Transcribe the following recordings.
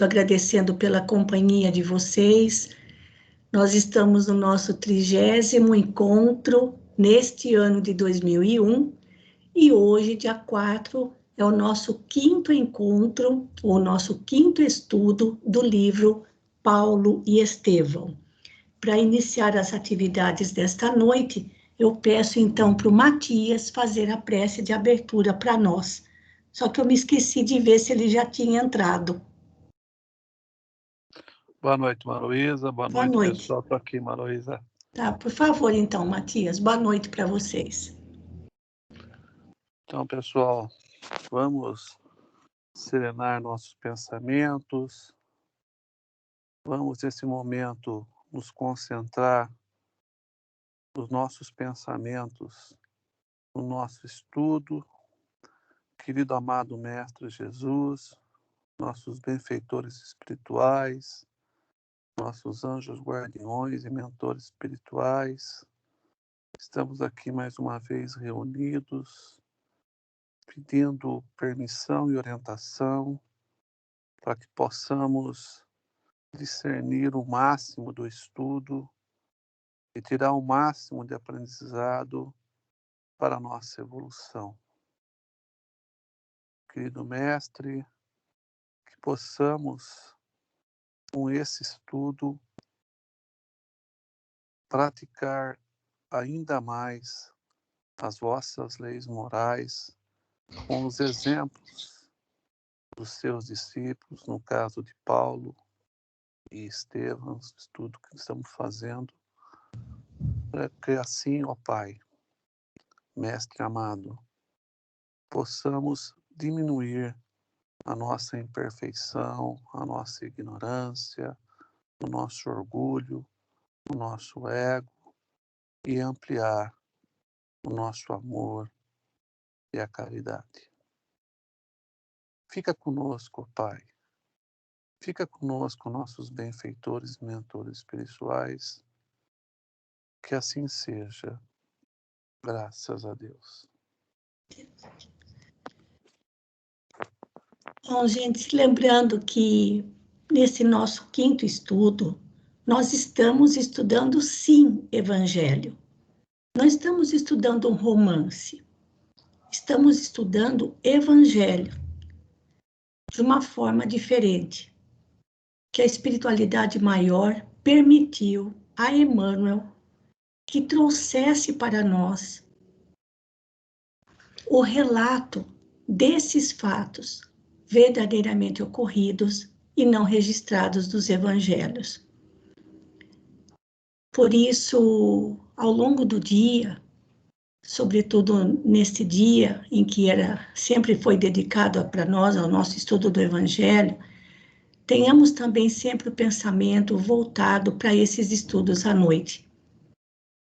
agradecendo pela companhia de vocês. Nós estamos no nosso 30º encontro neste ano de 2001 e hoje, dia 4, é o nosso 5º encontro, o nosso 5º estudo do livro Paulo e Estevão. Para iniciar as atividades desta noite, eu peço então para o Matias fazer a prece de abertura para nós. Só que eu me esqueci de ver se ele já tinha entrado. Boa noite, Maroísa. Boa noite, pessoal. Estou aqui, Maroísa. Tá, por favor, então, Matias. Boa noite para vocês. Então, pessoal, vamos serenar nossos pensamentos. Vamos, nesse momento, nos concentrar nos nossos pensamentos, no nosso estudo. Querido amado Mestre Jesus, nossos benfeitores espirituais, nossos anjos guardiões e mentores espirituais, estamos aqui mais uma vez reunidos, pedindo permissão e orientação para que possamos discernir o máximo do estudo e tirar o máximo de aprendizado para a nossa evolução. Querido Mestre, que possamos, com esse estudo, praticar ainda mais as vossas leis morais com os exemplos dos seus discípulos, no caso de Paulo e Estevão, o estudo que estamos fazendo, para que assim, ó Pai, Mestre amado, possamos diminuir a nossa imperfeição, a nossa ignorância, o nosso orgulho, o nosso ego e ampliar o nosso amor e a caridade. Fica conosco, Pai. Fica conosco, nossos benfeitores e mentores espirituais. Que assim seja. Graças a Deus. Bom, gente, lembrando que nesse nosso 5º estudo, nós estamos estudando, sim, Evangelho. Não estamos estudando um romance. Estamos estudando Evangelho de uma forma diferente, que a espiritualidade maior permitiu a Emmanuel que trouxesse para nós o relato desses fatos verdadeiramente ocorridos e não registrados dos evangelhos. Por isso, ao longo do dia, sobretudo neste dia em que sempre foi dedicado para nós, ao nosso estudo do evangelho, tenhamos também sempre o pensamento voltado para esses estudos à noite.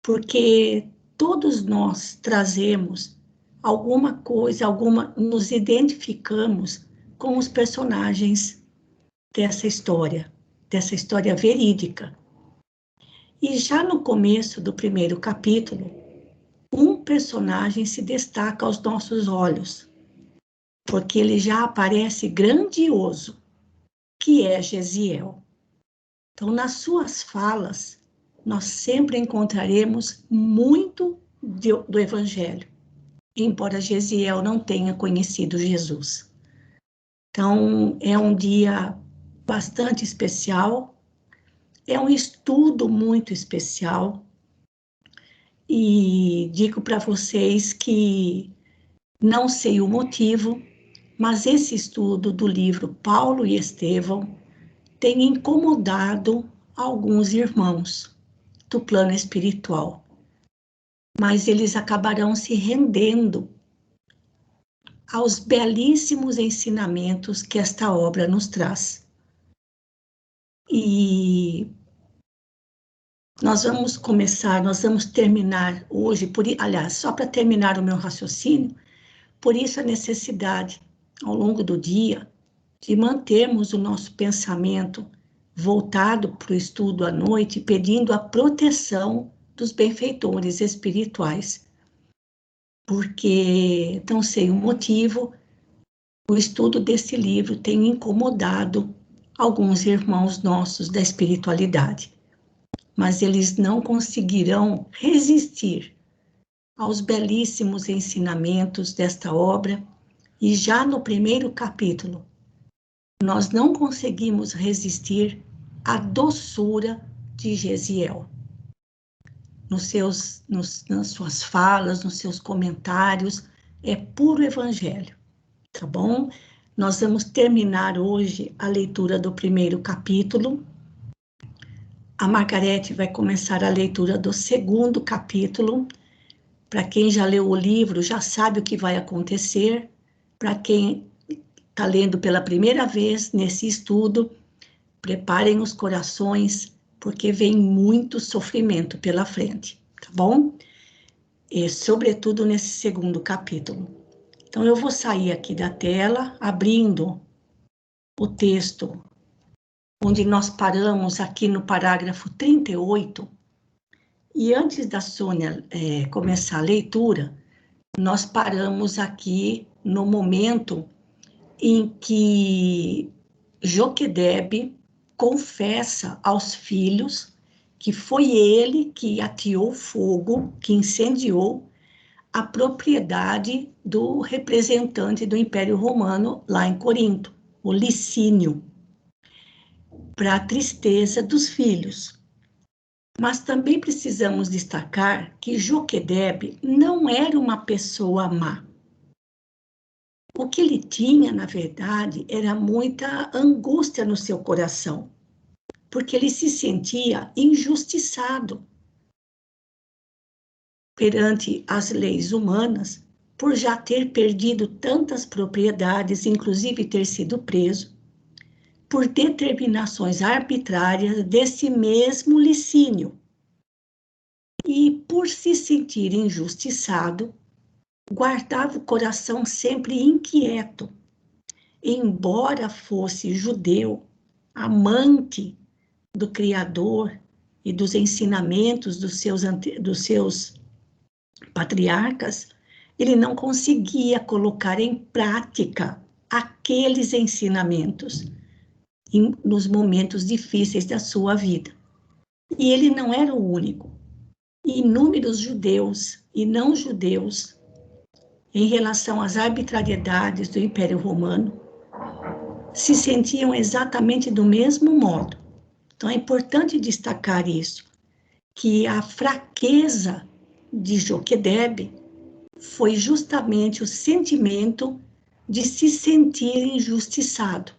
Porque todos nós trazemos alguma coisa, nos identificamos com os personagens dessa história verídica. E já no começo do 1º capítulo, um personagem se destaca aos nossos olhos, porque ele já aparece grandioso, que é Gesiel. Então, nas suas falas, nós sempre encontraremos muito do Evangelho, embora Gesiel não tenha conhecido Jesus. Então, é um dia bastante especial, é um estudo muito especial, e digo para vocês que não sei o motivo, mas esse estudo do livro Paulo e Estevão tem incomodado alguns irmãos do plano espiritual, mas eles acabarão se rendendo aos belíssimos ensinamentos que esta obra nos traz. E nós vamos terminar hoje, aliás, só para terminar o meu raciocínio, por isso a necessidade, ao longo do dia, de mantermos o nosso pensamento voltado para o estudo à noite, pedindo a proteção dos benfeitores espirituais. Porque, não sei o motivo, o estudo desse livro tem incomodado alguns irmãos nossos da espiritualidade, mas eles não conseguirão resistir aos belíssimos ensinamentos desta obra, e já no primeiro capítulo, nós não conseguimos resistir à doçura de Gesiel. Nas suas falas, nos seus comentários, é puro evangelho, tá bom? Nós vamos terminar hoje a leitura do primeiro capítulo. A Margarete vai começar a leitura do segundo capítulo. Para quem já leu o livro, já sabe o que vai acontecer. Para quem está lendo pela primeira vez nesse estudo, preparem os corações, porque vem muito sofrimento pela frente, tá bom? E, sobretudo, nesse segundo capítulo. Então, eu vou sair aqui da tela, abrindo o texto, onde nós paramos aqui no parágrafo 38, e antes da Sônia começar a leitura, nós paramos aqui no momento em que Joquedebe confessa aos filhos que foi ele que ateou fogo, que incendiou a propriedade do representante do Império Romano lá em Corinto, o Licínio, para a tristeza dos filhos. Mas também precisamos destacar que Joquedebe não era uma pessoa má. O que ele tinha, na verdade, era muita angústia no seu coração, porque ele se sentia injustiçado perante as leis humanas, por já ter perdido tantas propriedades, inclusive ter sido preso, por determinações arbitrárias desse mesmo Licínio. E por se sentir injustiçado, guardava o coração sempre inquieto. Embora fosse judeu, amante do Criador e dos ensinamentos dos seus patriarcas, ele não conseguia colocar em prática aqueles ensinamentos nos momentos difíceis da sua vida. E ele não era o único. Inúmeros judeus e não judeus, em relação às arbitrariedades do Império Romano, se sentiam exatamente do mesmo modo. Então, é importante destacar isso, que a fraqueza de Joquedebe foi justamente o sentimento de se sentir injustiçado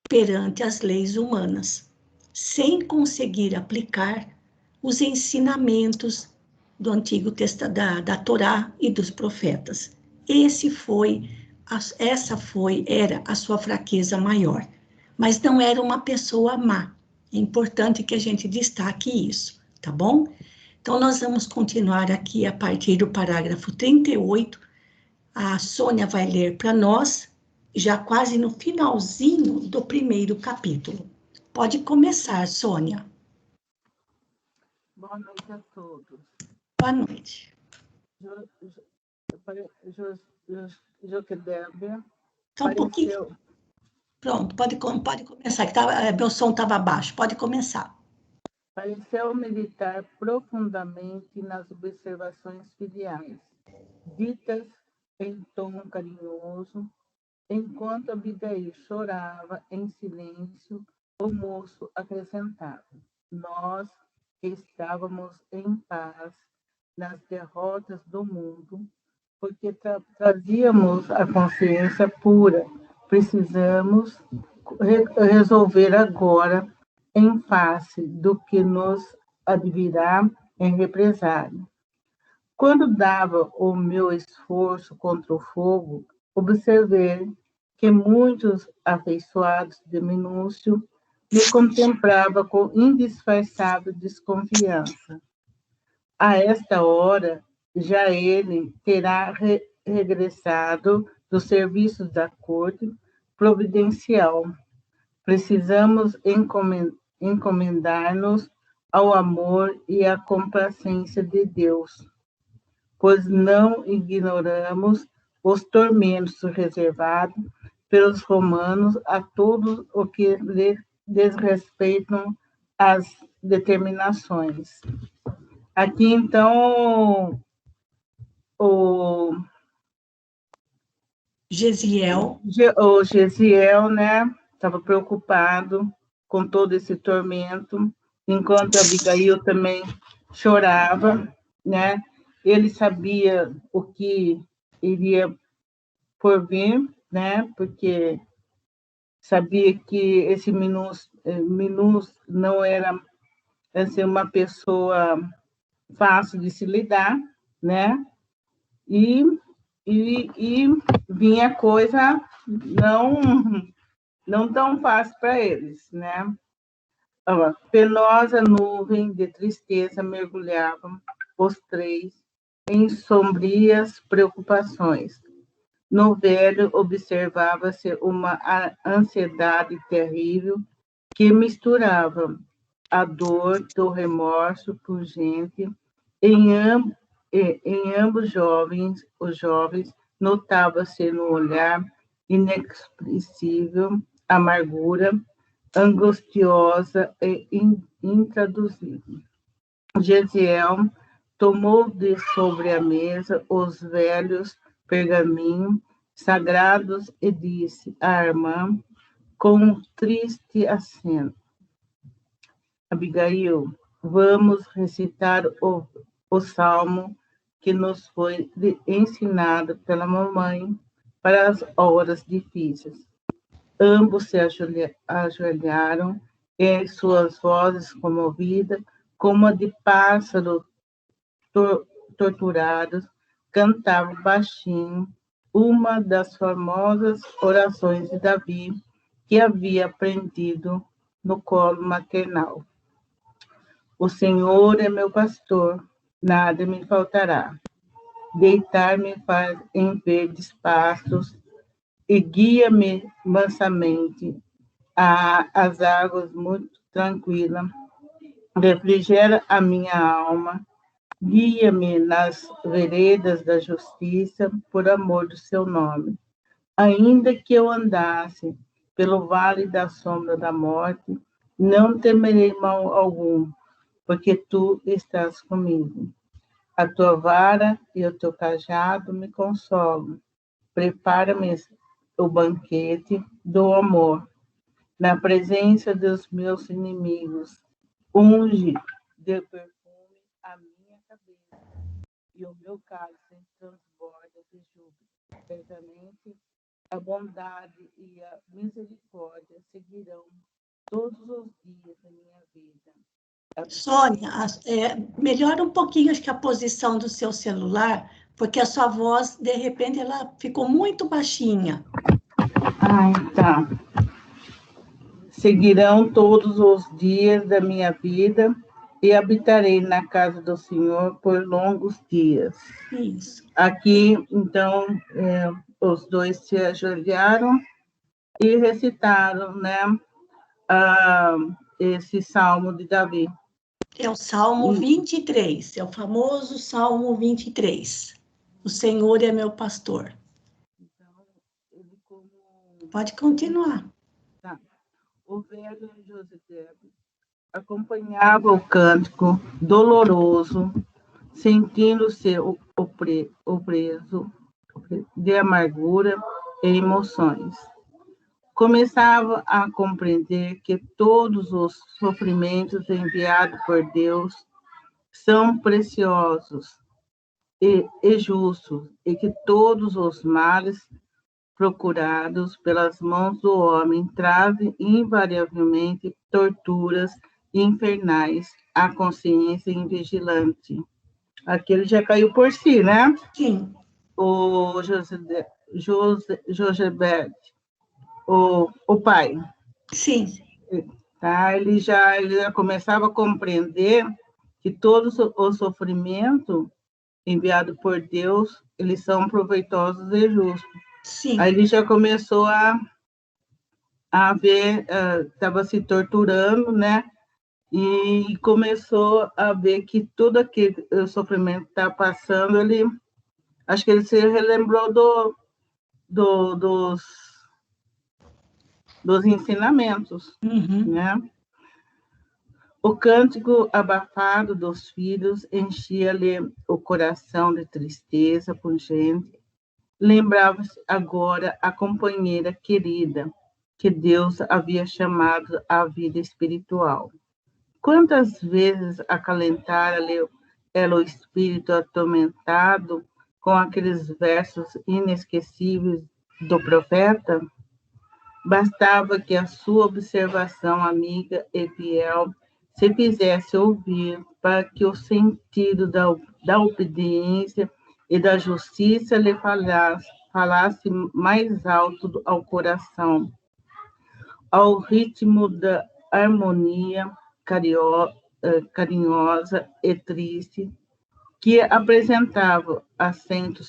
perante as leis humanas, sem conseguir aplicar os ensinamentos do Antigo Testamento, da Torá e dos profetas. Era a sua fraqueza maior, mas não era uma pessoa má. É importante que a gente destaque isso, tá bom? Então, nós vamos continuar aqui a partir do parágrafo 38. A Sônia vai ler para nós, já quase no finalzinho do primeiro capítulo. Pode começar, Sônia. Boa noite a todos. Boa noite. Joquedebe. Só um pouquinho. Pronto, pode começar, que meu som estava baixo, pode começar. Pareceu meditar profundamente nas observações filiais, ditas em tom carinhoso, enquanto Abigail chorava em silêncio, o moço acrescentava: nós que estávamos em paz nas derrotas do mundo, porque trazíamos a consciência pura, precisamos resolver agora em face do que nos advirá em represália. Quando dava o meu esforço contra o fogo, observei que muitos afeiçoados de Minúcio me contemplava com indisfarçável desconfiança. A esta hora, já ele terá regressado dos serviços da corte providencial. Precisamos encomendar-nos ao amor e à complacência de Deus, pois não ignoramos os tormentos reservados pelos romanos a todos o que lhe desrespeitam as determinações. Aqui, então, o Gesiel, né, estava preocupado com todo esse tormento, enquanto Abigail também chorava, né? Ele sabia o que iria por vir, né? Porque sabia que esse Minus não era assim, uma pessoa fácil de se lidar, né? E vinha coisa não tão fácil para eles, né? Penosa nuvem de tristeza mergulhava os três em sombrias preocupações. No velho observava-se uma ansiedade terrível que misturava a dor do remorso pungente em ambos os jovens notava-se no olhar inexpressível amargura angustiosa e intraduzível. Gesiel tomou de sobre a mesa os velhos pergaminhos sagrados e disse à irmã com um triste aceno: Abigail, vamos recitar o salmo que nos foi ensinado pela mamãe para as horas difíceis. Ambos se ajoelharam e suas vozes comovidas, como a de pássaros torturados, cantavam baixinho uma das famosas orações de Davi que havia aprendido no colo maternal. O Senhor é meu pastor, nada me faltará. Deitar-me faz em verdes pastos e guia-me mansamente às águas muito tranquilas. Refrigera a minha alma, guia-me nas veredas da justiça, por amor do seu nome. Ainda que eu andasse pelo vale da sombra da morte, não temerei mal algum, porque tu estás comigo. A tua vara e o teu cajado me consolam. Prepara-me o banquete do amor, na presença dos meus inimigos. Unge de perfume a minha cabeça, e o meu cálice transborda de júbilo. Certamente a bondade e a misericórdia seguirão todos os dias da minha vida. Sônia, melhora um pouquinho, acho que a posição do seu celular, porque a sua voz, de repente, ela ficou muito baixinha. Tá. Seguirão todos os dias da minha vida e habitarei na casa do Senhor por longos dias. Isso. Aqui, então, os dois se ajoelharam e recitaram, né, esse Salmo de Davi. É o Salmo 23, é o famoso Salmo 23. O Senhor é meu pastor. Então, ele como... Pode continuar. Tá. O velho José acompanhava o cântico doloroso, sentindo-se opreso de amargura e emoções. Começava a compreender que todos os sofrimentos enviados por Deus são preciosos e justos, e que todos os males procurados pelas mãos do homem trazem invariavelmente torturas infernais à consciência invigilante. Aqui ele já caiu por si, né? Sim. O Josebert, o pai. Sim. Tá? Ele já começava a compreender que todo o sofrimento enviado por Deus, eles são proveitosos e justos. Sim. Aí ele já começou a ver, estava se torturando, né? E começou a ver que todo aquele sofrimento que está passando, acho que ele se relembrou dos dos ensinamentos, né? O cântico abafado dos filhos enchia-lhe o coração de tristeza pungente. Lembrava-se agora a companheira querida que Deus havia chamado à vida espiritual. Quantas vezes acalentara-lhe ela o espírito atormentado com aqueles versos inesquecíveis do profeta? Bastava que a sua observação amiga e fiel se fizesse ouvir para que o sentido da obediência e da justiça lhe falasse mais alto ao coração, ao ritmo da harmonia carinhosa e triste que apresentava acento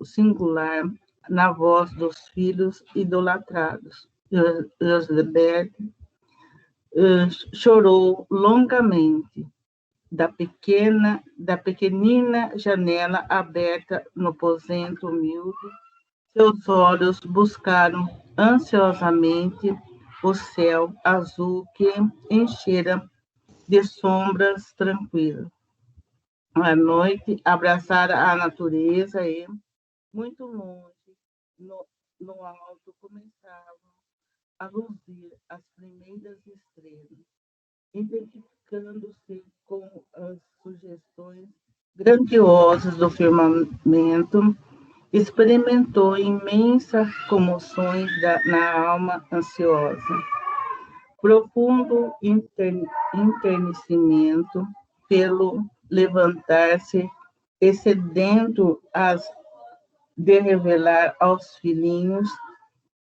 singular na voz dos filhos idolatrados. Elizabeth chorou longamente da pequenina janela aberta no aposento humilde. Seus olhos buscaram ansiosamente o céu azul que enchera de sombras tranquilas. À noite, abraçara a natureza e, muito longe, no alto, começavam a luzir as primeiras estrelas, identificando-se com as sugestões grandiosas do firmamento, experimentou imensas comoções na alma ansiosa. Profundo enternecimento pelo levantar-se, excedendo de revelar aos filhinhos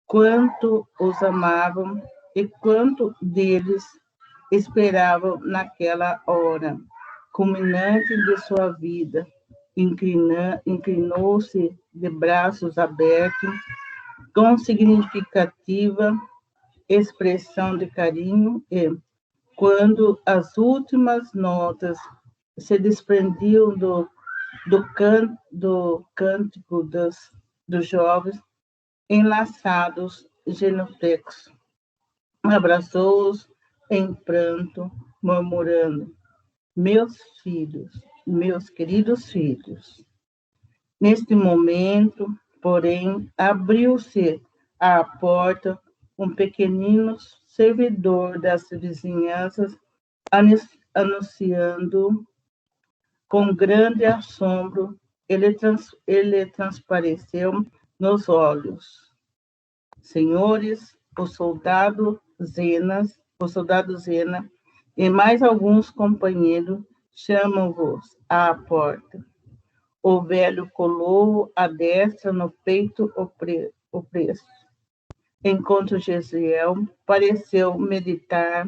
quanto os amavam e quanto deles esperavam naquela hora culminante de sua vida. Inclinou-se de braços abertos, com significativa expressão de carinho e, quando as últimas notas se desprendiam do cântico dos jovens, enlaçados, genuflexos, abraçou-os em pranto, murmurando: meus filhos, meus queridos filhos. Neste momento, porém, abriu-se à porta um pequenino servidor das vizinhanças, anunciando com grande assombro, ele transpareceu nos olhos. Senhores, o soldado Zena e mais alguns companheiros chamam-vos à porta. O velho colou a destra no peito opresso. Enquanto Jesiel pareceu meditar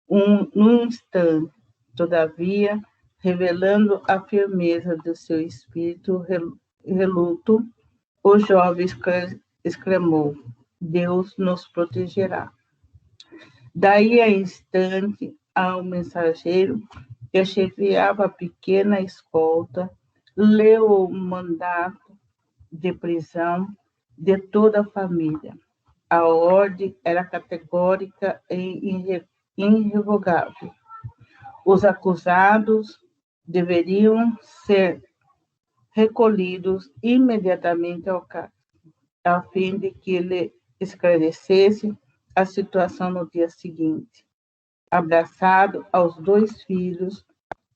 num instante, todavia, revelando a firmeza do seu espírito reluto, o jovem exclamou: Deus nos protegerá. Daí a instante, ao mensageiro que chefiava a pequena escolta, leu o mandato de prisão de toda a família. A ordem era categórica e irrevogável. Os acusados deveriam ser recolhidos imediatamente ao cárcere, a fim de que ele esclarecesse a situação no dia seguinte. Abraçado aos 2 filhos,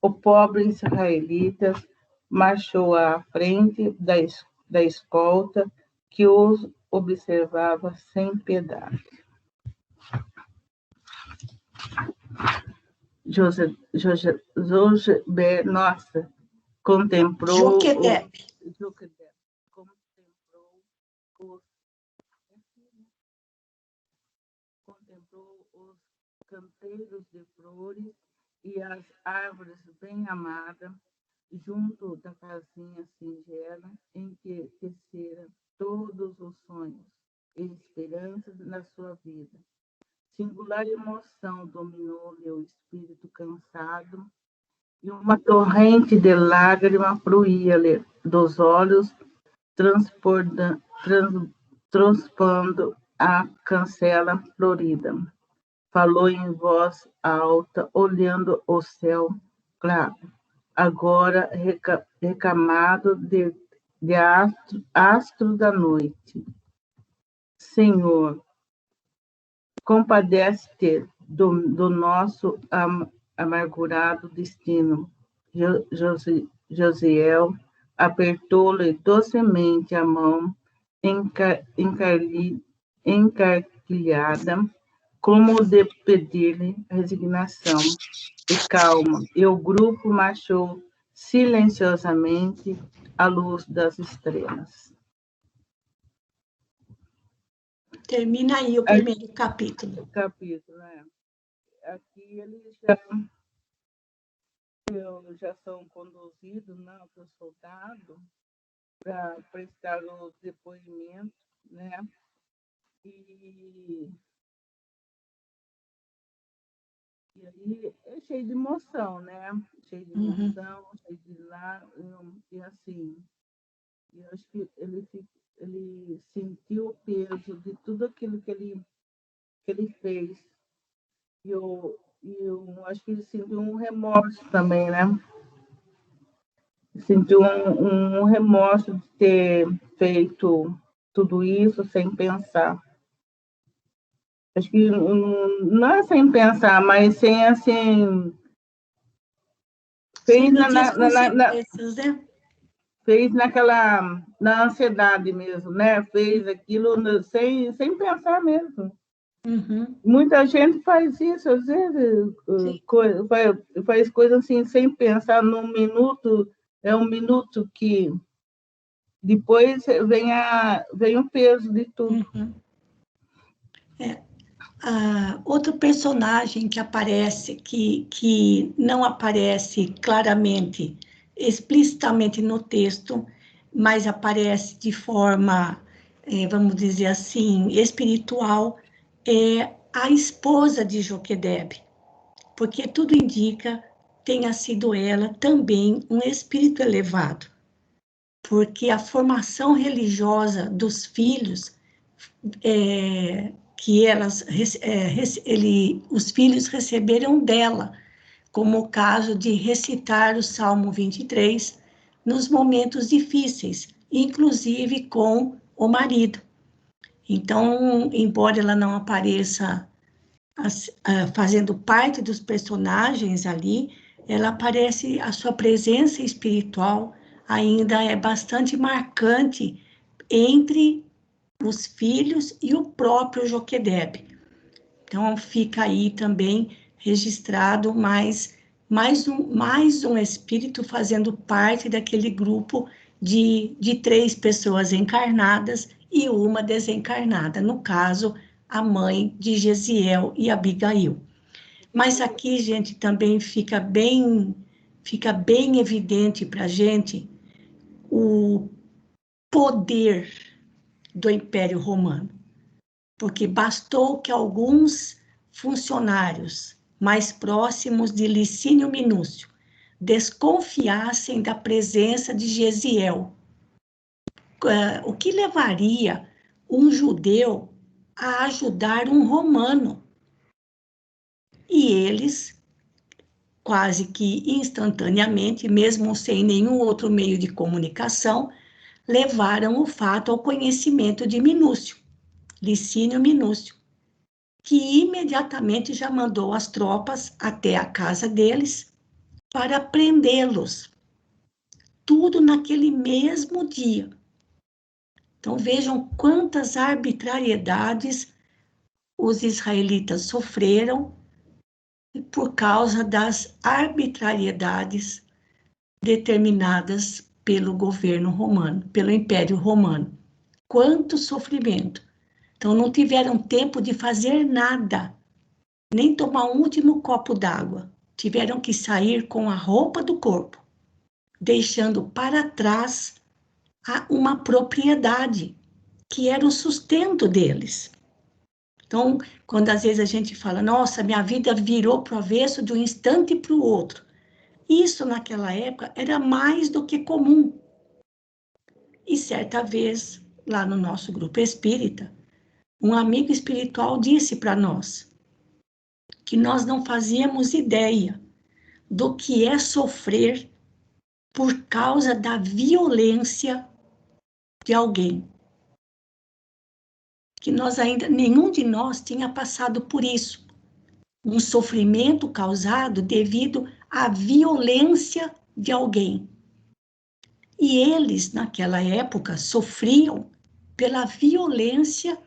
o pobre israelita marchou à frente da escolta que os observava sem piedade. Nossa, contemplou os canteiros de flores e as árvores bem amadas, junto da casinha singela em que tecera todos os sonhos e esperanças na sua vida. Singular emoção dominou-lhe o espírito cansado e uma torrente de lágrimas fluía-lhe dos olhos, transpondo a cancela florida. Falou em voz alta, olhando o céu claro, agora recamado de astro da noite. Senhor, compadece-te do nosso amargurado destino. Josiel apertou-lhe docemente a mão encarquilhada, como de pedir-lhe resignação e calma, e o grupo marchou silenciosamente à luz das estrelas. Termina aí o primeiro capítulo. Né? Aqui eles já são conduzidos, né, para o soldado para prestar os depoimentos, né? E aí é cheio de emoção, né? Cheio de emoção, cheio de lá, e assim. Eu acho que ele sentiu o peso de tudo aquilo que ele fez. E eu acho que ele sentiu um remorso também, né? Sentiu um remorso de ter feito tudo isso sem pensar. Acho que não é sem pensar, mas sem, assim... Fez fez na ansiedade mesmo, né? Fez aquilo sem pensar mesmo. Muita gente faz isso, às vezes, faz coisas assim, sem pensar num minuto, é um minuto que depois vem o peso de tudo. Outro personagem que aparece, que não aparece claramente, explicitamente no texto, mas aparece de forma, vamos dizer assim, espiritual, é a esposa de Joquedebe, porque tudo indica tenha sido ela também um espírito elevado, porque a formação religiosa dos filhos que os filhos receberam dela, como o caso de recitar o Salmo 23 nos momentos difíceis, inclusive com o marido. Então, embora ela não apareça fazendo parte dos personagens ali, ela aparece, a sua presença espiritual ainda é bastante marcante entre os filhos e o próprio Joquedebe. Então, fica aí também registrado mais um espírito fazendo parte daquele grupo de 3 pessoas encarnadas e uma desencarnada, no caso, a mãe de Gesiel e Abigail. Mas aqui, gente, também fica bem evidente para a gente o poder do Império Romano, porque bastou que alguns funcionários mais próximos de Licínio Minúcio desconfiassem da presença de Gesiel, o que levaria um judeu a ajudar um romano. E eles, quase que instantaneamente, mesmo sem nenhum outro meio de comunicação, levaram o fato ao conhecimento de Minúcio, Licínio Minúcio, que imediatamente já mandou as tropas até a casa deles para prendê-los. Tudo naquele mesmo dia. Então vejam quantas arbitrariedades os israelitas sofreram por causa das arbitrariedades determinadas pelo governo romano, pelo Império Romano. Quanto sofrimento! Então, não tiveram tempo de fazer nada, nem tomar um último copo d'água. Tiveram que sair com a roupa do corpo, deixando para trás uma propriedade, que era o sustento deles. Então, quando às vezes a gente fala, nossa, minha vida virou para o avesso de um instante para o outro. Isso, naquela época, era mais do que comum. E certa vez, lá no nosso grupo espírita, um amigo espiritual disse para nós que nós não fazíamos ideia do que é sofrer por causa da violência de alguém. Que nós ainda, nenhum de nós tinha passado por isso. Um sofrimento causado devido à violência de alguém. E eles, naquela época, sofriam pela violência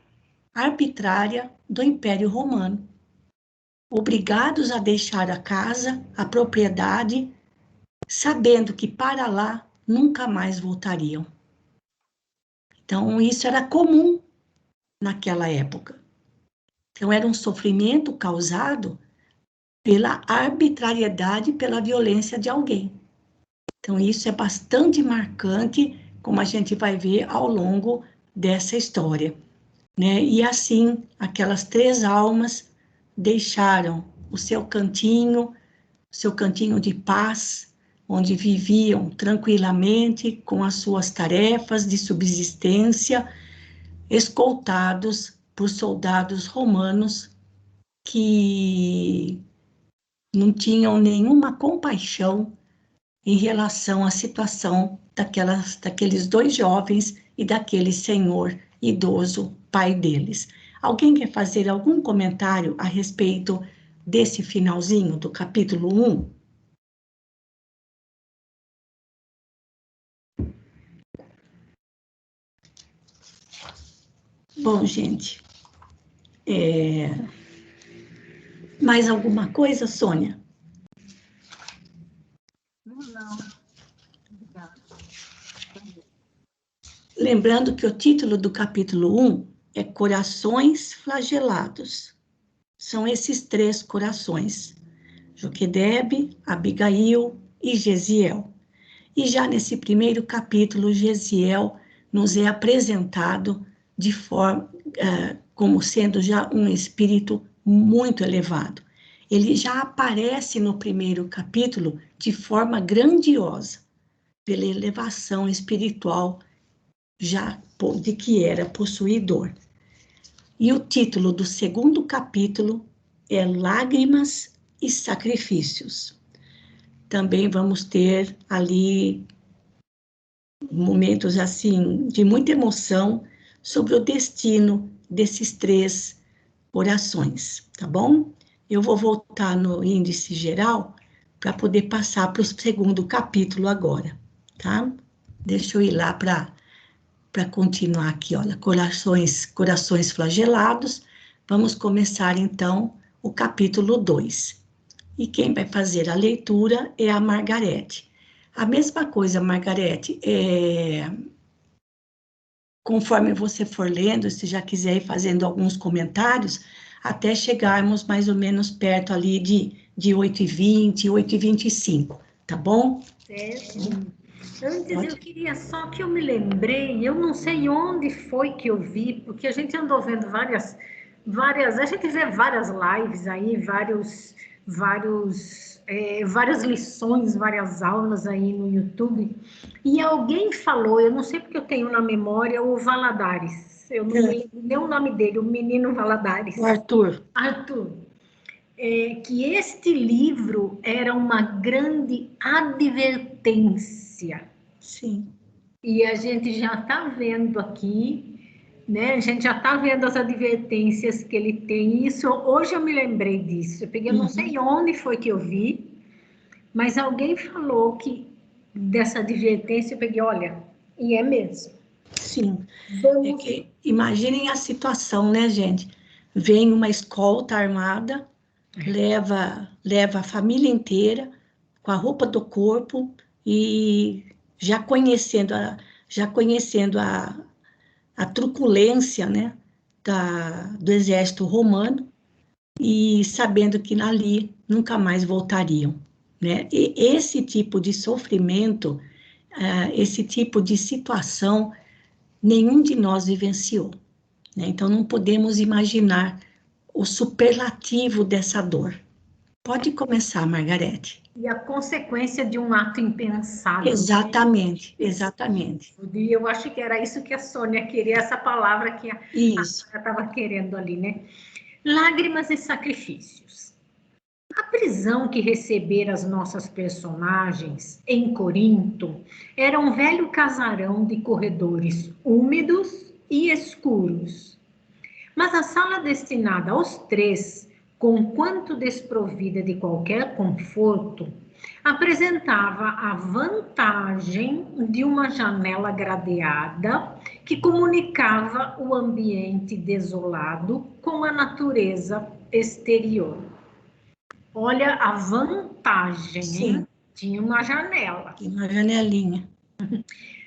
arbitrária do Império Romano. Obrigados a deixar a casa, a propriedade, sabendo que para lá nunca mais voltariam. Então, isso era comum naquela época. Então, era um sofrimento causado pela arbitrariedade, pela violência de alguém. Então, isso é bastante marcante, como a gente vai ver ao longo dessa história, né? E assim, aquelas 3 almas deixaram o seu cantinho de paz, onde viviam tranquilamente com as suas tarefas de subsistência, escoltados por soldados romanos que não tinham nenhuma compaixão em relação à situação daqueles 2 jovens e daquele senhor idoso, pai deles. Alguém quer fazer algum comentário a respeito desse finalzinho do capítulo 1? Bom, gente, mais alguma coisa, Sônia? Não. Obrigada. Lembrando que o título do capítulo 1 é Corações Flagelados. São esses 3 corações, Joquedebe, Abigail e Gesiel. E já nesse primeiro capítulo, Gesiel nos é apresentado de forma, como sendo já um espírito muito elevado. Ele já aparece no primeiro capítulo de forma grandiosa, pela elevação espiritual já de que era possuidor. E o título do segundo capítulo é Lágrimas e Sacrifícios. Também vamos ter ali momentos assim de muita emoção sobre o destino desses 3 orações, tá bom? Eu vou voltar no índice geral para poder passar para o segundo capítulo agora, tá? Deixa eu ir lá para continuar aqui, olha, corações flagelados. Vamos começar então o capítulo 2. E quem vai fazer a leitura é a Margarete. A mesma coisa, Margarete, conforme você for lendo, se já quiser ir fazendo alguns comentários, até chegarmos mais ou menos perto ali de 8h20, 8h25, tá bom? Certo. Antes eu queria só que eu me lembrei, eu não sei onde foi que eu vi, porque a gente andou vendo várias, a gente vê várias lives aí, várias lições, várias aulas aí no YouTube, e alguém falou, eu não sei porque eu tenho na memória o Valadares, eu não lembro nem o nome dele, o menino Valadares. O Arthur. Que este livro era uma grande advertência. Sim. E a gente já está vendo aqui, né? A gente já está vendo as advertências que ele tem. Isso, hoje eu me lembrei disso. Eu não sei onde foi que eu vi, mas alguém falou que dessa advertência, eu peguei, olha, e é mesmo. Sim. É que, imaginem a situação, né, gente? Vem uma escolta armada, leva a família inteira com a roupa do corpo e já conhecendo a truculência, né, do exército romano e sabendo que ali nunca mais voltariam, né? E esse tipo de sofrimento, esse tipo de situação, nenhum de nós vivenciou, né? Então não podemos imaginar o superlativo dessa dor, Pode começar, Margarete. E a consequência de um ato impensado. Exatamente, exatamente. E eu acho que era isso que a Sônia queria, essa palavra que a Sônia estava querendo ali, né? Lágrimas e sacrifícios. A prisão que receberam as nossas personagens em Corinto era um velho casarão de corredores úmidos e escuros. Mas a sala destinada aos três, conquanto desprovida de qualquer conforto, apresentava a vantagem de uma janela gradeada que comunicava o ambiente desolado com a natureza exterior. Olha a vantagem, hein? Tinha uma janela. Tinha uma janelinha.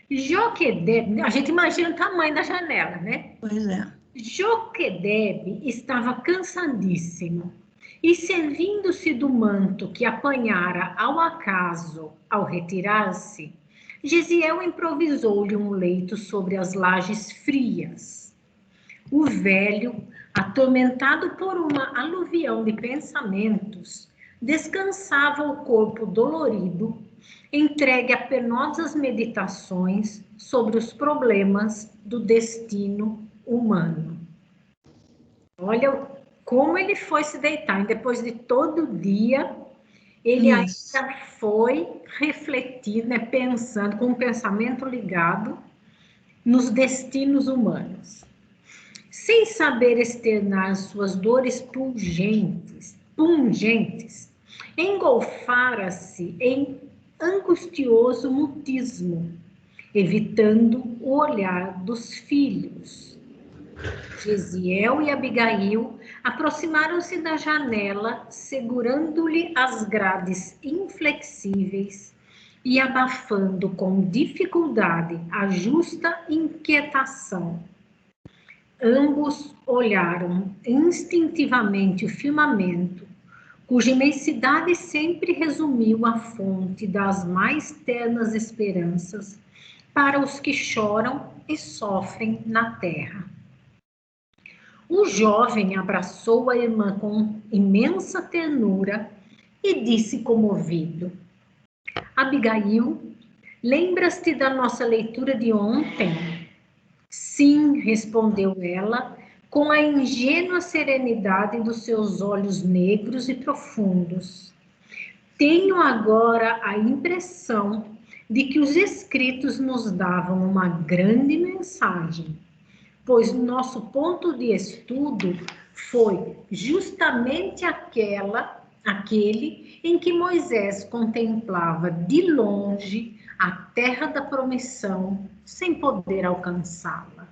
Joquedebe, a gente imagina o tamanho da janela, né? Pois é. Joquedebe estava cansadíssimo e, servindo-se do manto que apanhara ao acaso ao retirar-se, Gesiel improvisou-lhe um leito sobre as lajes frias. O velho, atormentado por uma aluvião de pensamentos, descansava o corpo dolorido, entregue a penosas meditações sobre os problemas do destino humano. Olha como ele foi se deitar, e depois de todo o dia, ele ainda foi refletindo, né, pensando, com o pensamento ligado nos destinos humanos. Sem saber externar suas dores pungentes, engolfara-se em angustioso mutismo, evitando o olhar dos filhos. Gesiel e Abigail aproximaram-se da janela, segurando-lhe as grades inflexíveis e abafando com dificuldade a justa inquietação. Ambos olharam instintivamente o firmamento, cuja imensidade sempre resumiu a fonte das mais ternas esperanças para os que choram e sofrem na terra. O jovem abraçou a irmã com imensa ternura e disse comovido: Abigail, lembras-te da nossa leitura de ontem? Sim, respondeu ela, com a ingênua serenidade dos seus olhos negros e profundos. Tenho agora a impressão de que os escritos nos davam uma grande mensagem, pois nosso ponto de estudo foi justamente aquele em que Moisés contemplava de longe a terra da promissão sem poder alcançá-la.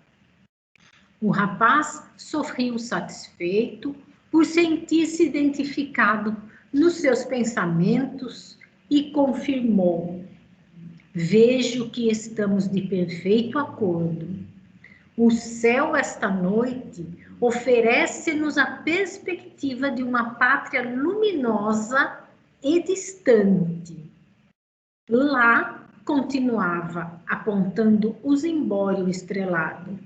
O rapaz sorriu satisfeito por sentir-se identificado nos seus pensamentos e confirmou: vejo que estamos de perfeito acordo. O céu, esta noite, oferece-nos a perspectiva de uma pátria luminosa e distante. Lá, continuava, apontando o zimbório estrelado,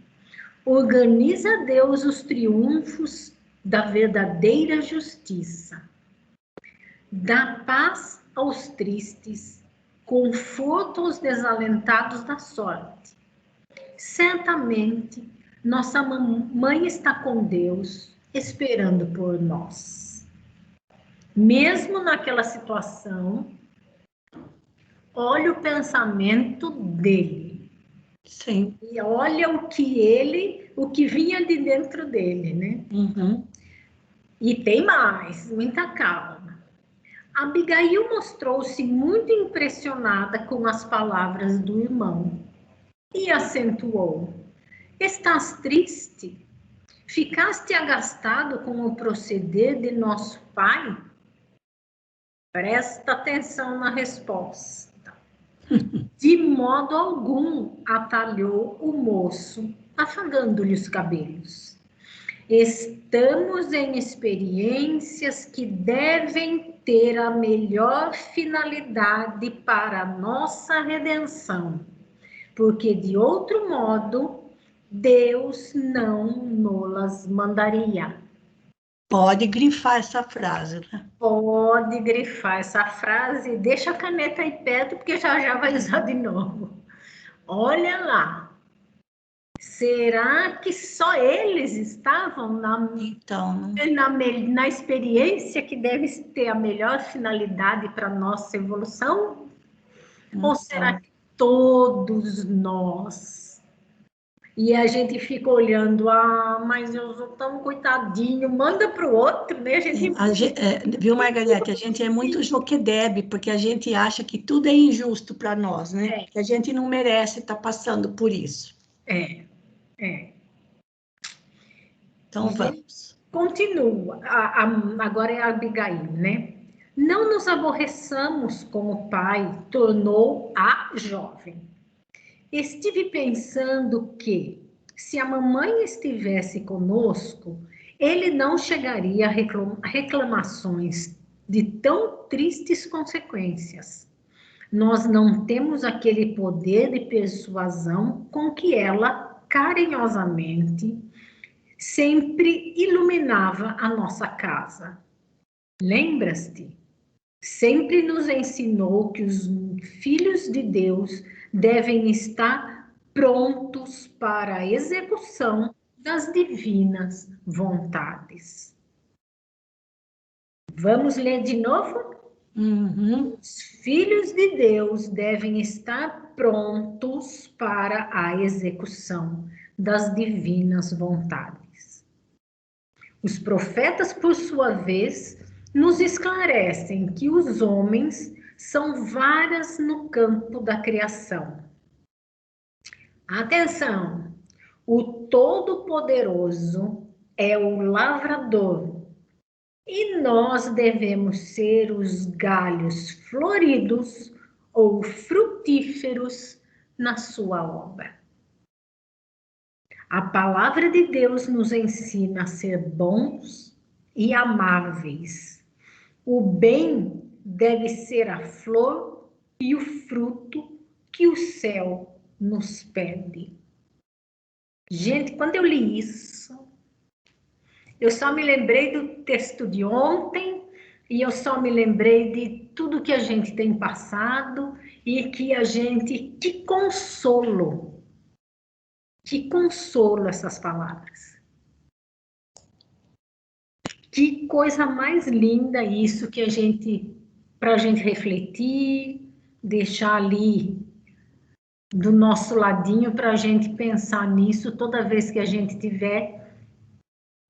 organiza Deus os triunfos da verdadeira justiça. Dá paz aos tristes, conforto aos desalentados da sorte. Certamente, nossa mãe está com Deus, esperando por nós. Mesmo naquela situação, olha o pensamento dele. Sim. E olha o que vinha de dentro dele, né? Uhum. E tem mais, muita calma. Abigail mostrou-se muito impressionada com as palavras do irmão e acentuou: estás triste? Ficaste agastado com o proceder de nosso pai? Presta atenção na resposta. De modo algum, atalhou o moço, afagando-lhe os cabelos. Estamos em experiências que devem ter a melhor finalidade para a nossa redenção, porque de outro modo, Deus não nos mandaria. Pode grifar essa frase, né? Pode grifar essa frase, deixa a caneta aí perto, porque já vai usar de novo. Olha lá. Será que só eles estavam na experiência que deve ter a melhor finalidade para a nossa evolução? Ou será que todos nós? E a gente fica olhando, mas eu sou tão coitadinho, manda para o outro, né? Viu, Margarete? A gente é muito joquedebe, porque a gente acha que tudo é injusto para nós, né? Que a gente não merece estar passando por isso. Então, vamos. Continua. Agora é a Abigail, né? Não nos aborreçamos como o pai tornou a jovem. Estive pensando que, se a mamãe estivesse conosco, ele não chegaria a reclamações de tão tristes consequências. Nós não temos aquele poder de persuasão com que ela, carinhosamente, sempre iluminava a nossa casa. Lembras-te? Sempre nos ensinou que os filhos de Deus devem estar prontos para a execução das divinas vontades. Vamos ler de novo? Os filhos de Deus devem estar prontos para a execução das divinas vontades. Os profetas, por sua vez, nos esclarecem que os homens são varas no campo da criação. Atenção! O Todo-Poderoso é o lavrador e nós devemos ser os galhos floridos ou frutíferos na sua obra. A palavra de Deus nos ensina a ser bons e amáveis. O bem deve ser a flor e o fruto que o céu nos pede. Gente, quando eu li isso, eu só me lembrei do texto de ontem e eu só me lembrei de tudo que a gente tem passado e que a gente... Que consolo essas palavras. Que coisa mais linda isso que para a gente refletir, deixar ali do nosso ladinho para a gente pensar nisso toda vez que a gente estiver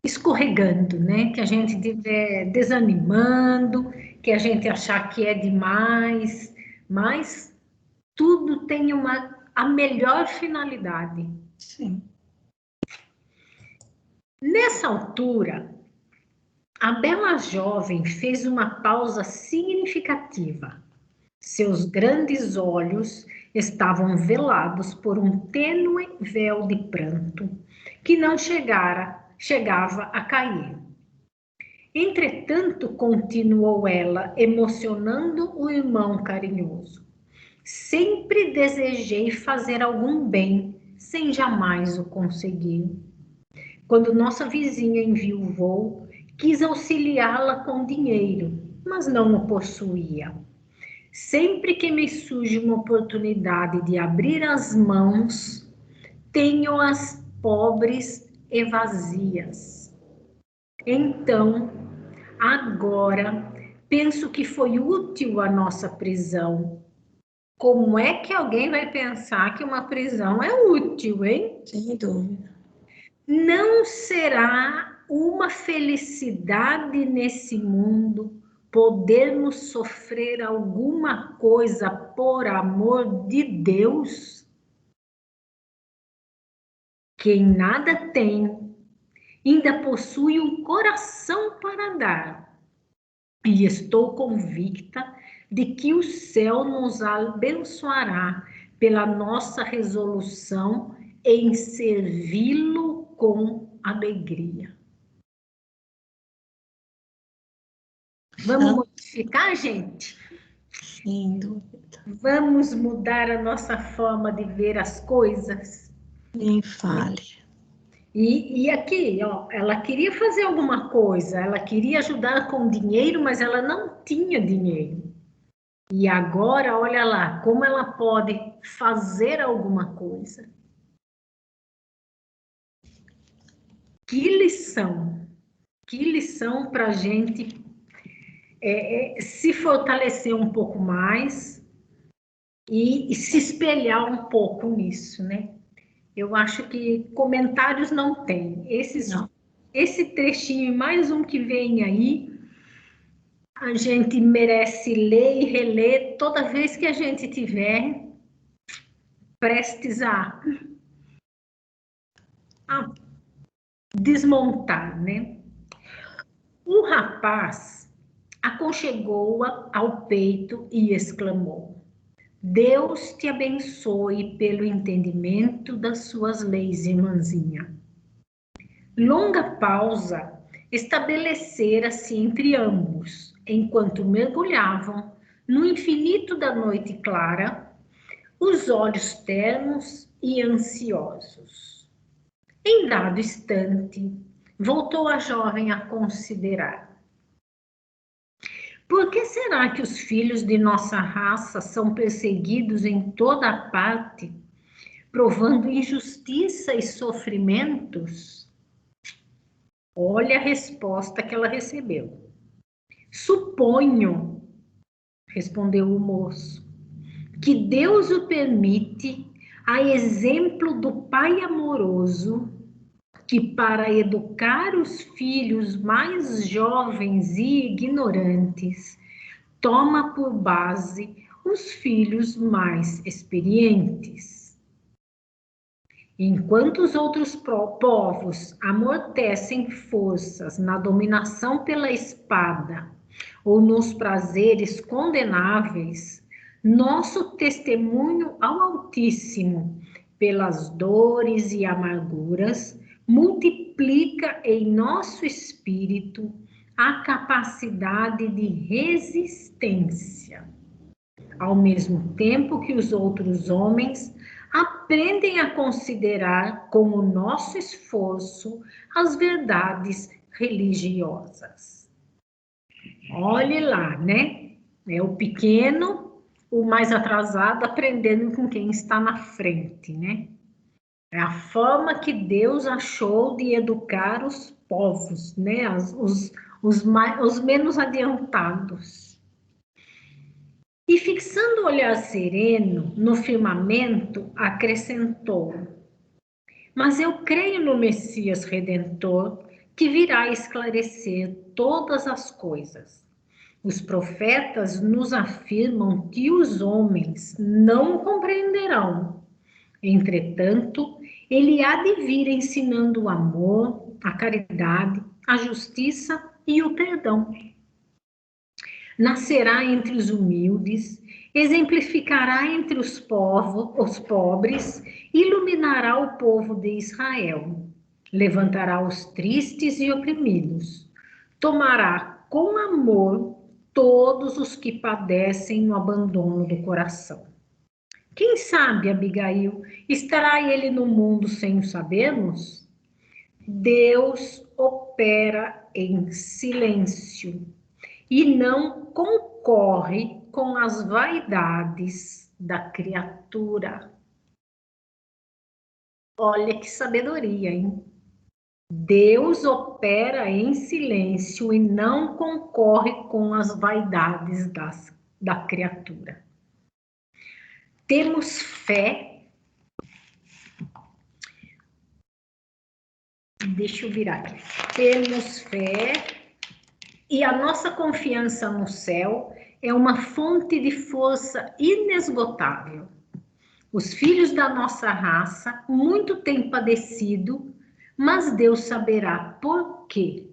escorregando, né? Que a gente estiver desanimando, que a gente achar que é demais, mas tudo tem a melhor finalidade. Sim. Nessa altura, a bela jovem fez uma pausa significativa. Seus grandes olhos estavam velados por um tênue véu de pranto que não chegava a cair. Entretanto, continuou ela, emocionando o irmão carinhoso. Sempre desejei fazer algum bem, sem jamais o conseguir. Quando nossa vizinha enviuvou, quis auxiliá-la com dinheiro, mas não o possuía. Sempre que me surge uma oportunidade de abrir as mãos, tenho-as pobres e vazias. Então, agora, penso que foi útil a nossa prisão. Como é que alguém vai pensar que uma prisão é útil, hein? Sem dúvida. Não será uma felicidade nesse mundo podermos sofrer alguma coisa por amor de Deus? Quem nada tem, ainda possui um coração para dar. E estou convicta de que o céu nos abençoará pela nossa resolução em servi-lo com alegria. Vamos modificar, gente? Sem dúvida. Vamos mudar a nossa forma de ver as coisas? Nem fale. E aqui, ó, ela queria fazer alguma coisa, ela queria ajudar com dinheiro, mas ela não tinha dinheiro. E agora, olha lá, como ela pode fazer alguma coisa. Que lição para a gente se fortalecer um pouco mais e se espelhar um pouco nisso, né? Eu acho que comentários não tem. Esse trechinho, mais um que vem aí, a gente merece ler e reler toda vez que a gente tiver prestes a desmontar, né? O rapaz aconchegou-a ao peito e exclamou: Deus te abençoe pelo entendimento das suas leis, irmãzinha. Longa pausa estabelecera-se entre ambos, enquanto mergulhavam no infinito da noite clara, os olhos ternos e ansiosos. Em dado instante, voltou a jovem a considerar. Por que será que os filhos de nossa raça são perseguidos em toda a parte, provando injustiça e sofrimentos? Olha a resposta que ela recebeu. Suponho, respondeu o moço, que Deus o permite a exemplo do pai amoroso que, para educar os filhos mais jovens e ignorantes, toma por base os filhos mais experientes. Enquanto os outros povos amortecem forças na dominação pela espada ou nos prazeres condenáveis, nosso testemunho ao Altíssimo pelas dores e amarguras multiplica em nosso espírito a capacidade de resistência, ao mesmo tempo que os outros homens aprendem a considerar com o nosso esforço as verdades religiosas. Olhe lá, né? É o pequeno, o mais atrasado, aprendendo com quem está na frente, né? É a forma que Deus achou de educar os povos, né? Os menos adiantados. E fixando o olhar sereno no firmamento, acrescentou: Mas eu creio no Messias Redentor, que virá esclarecer todas as coisas. Os profetas nos afirmam que os homens não o compreenderão. Entretanto, ele há de vir ensinando o amor, a caridade, a justiça e o perdão. Nascerá entre os humildes, exemplificará entre os pobres, iluminará o povo de Israel, levantará os tristes e oprimidos, tomará com amor todos os que padecem no abandono do coração. Quem sabe, Abigail, estará ele no mundo sem o sabermos? Deus opera em silêncio e não concorre com as vaidades da criatura. Olha que sabedoria, hein? Deus opera em silêncio e não concorre com as vaidades da criatura. Temos fé. Deixa eu virar aqui. Temos fé. E a nossa confiança no céu é uma fonte de força inesgotável. Os filhos da nossa raça muito têm padecido, mas Deus saberá por quê.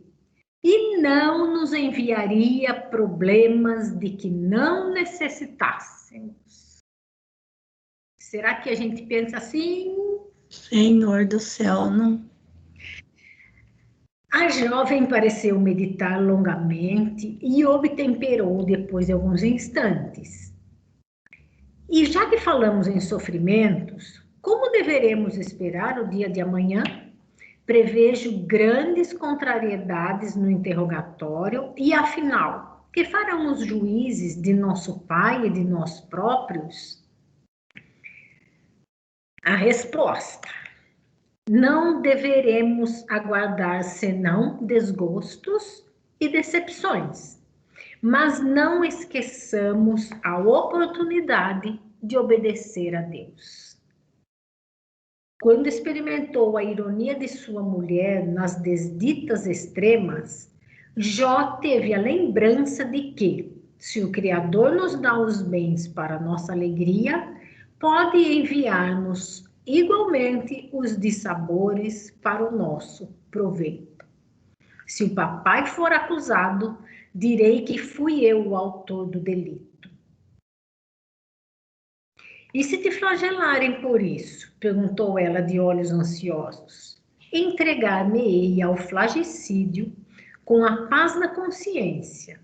E não nos enviaria problemas de que não necessitássemos. Será que a gente pensa assim? Senhor do céu, não. A jovem pareceu meditar longamente e obtemperou depois de alguns instantes. E já que falamos em sofrimentos, como deveremos esperar o dia de amanhã? Prevejo grandes contrariedades no interrogatório e, afinal, que farão os juízes de nosso pai e de nós próprios? A resposta: não deveremos aguardar senão desgostos e decepções, mas não esqueçamos a oportunidade de obedecer a Deus. Quando experimentou a ironia de sua mulher nas desditas extremas, Jó teve a lembrança de que, se o Criador nos dá os bens para nossa alegria, pode enviar-nos igualmente os dissabores para o nosso proveito. Se o papai for acusado, direi que fui eu o autor do delito. E se te flagelarem por isso? Perguntou ela de olhos ansiosos. Entregar-me-ei ao flagicídio com a paz na consciência.